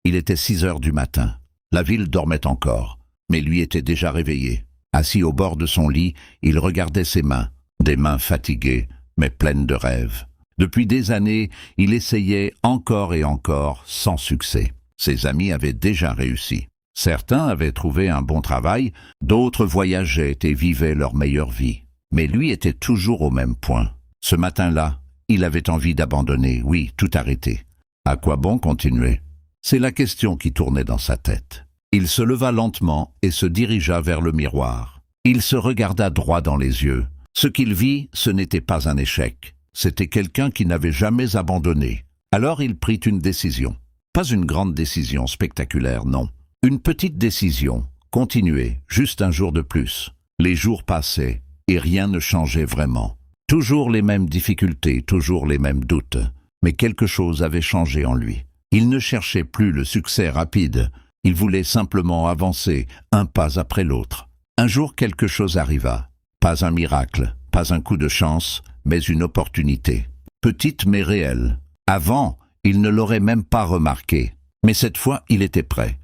Il était 6 heures du matin. La ville dormait encore, mais lui était déjà réveillé. Assis au bord de son lit, il regardait ses mains, des mains fatiguées, mais pleines de rêves. Depuis des années, il essayait encore et encore, sans succès. Ses amis avaient déjà réussi. Certains avaient trouvé un bon travail, d'autres voyageaient et vivaient leur meilleure vie. Mais lui était toujours au même point. Ce matin-là, il avait envie d'abandonner, oui, tout arrêter. À quoi bon continuer? C'est la question qui tournait dans sa tête. Il se leva lentement et se dirigea vers le miroir. Il se regarda droit dans les yeux. Ce qu'il vit, ce n'était pas un échec. C'était quelqu'un qui n'avait jamais abandonné. Alors il prit une décision. Pas une grande décision spectaculaire, non. Une petite décision. Continuer, juste un jour de plus. Les jours passaient et rien ne changeait vraiment. Toujours les mêmes difficultés, toujours les mêmes doutes. Mais quelque chose avait changé en lui. Il ne cherchait plus le succès rapide. Il voulait simplement avancer, un pas après l'autre. Un jour, quelque chose arriva. Pas un miracle, pas un coup de chance, mais une opportunité. Petite mais réelle. Avant, il ne l'aurait même pas remarqué. Mais cette fois, il était prêt.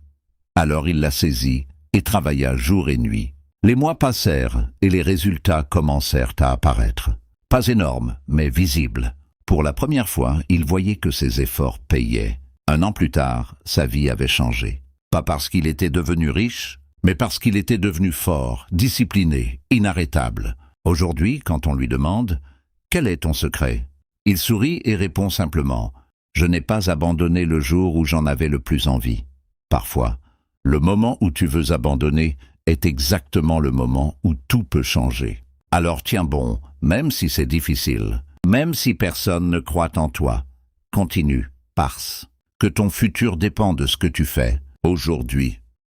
Alors il la saisit et travailla jour et nuit. Les mois passèrent et les résultats commencèrent à apparaître. Pas énormes, mais visibles. Pour la première fois, il voyait que ses efforts payaient. 1 an plus tard, sa vie avait changé. Pas parce qu'il était devenu riche, mais parce qu'il était devenu fort, discipliné, inarrêtable. Aujourd'hui, quand on lui demande « Quel est ton secret ?» il sourit et répond simplement « Je n'ai pas abandonné le jour où j'en avais le plus envie. » Parfois, le moment où tu veux abandonner est exactement le moment où tout peut changer. Alors tiens bon, même si c'est difficile, même si personne ne croit en toi. Continue, parce que ton futur dépend de ce que tu fais aujourd'hui.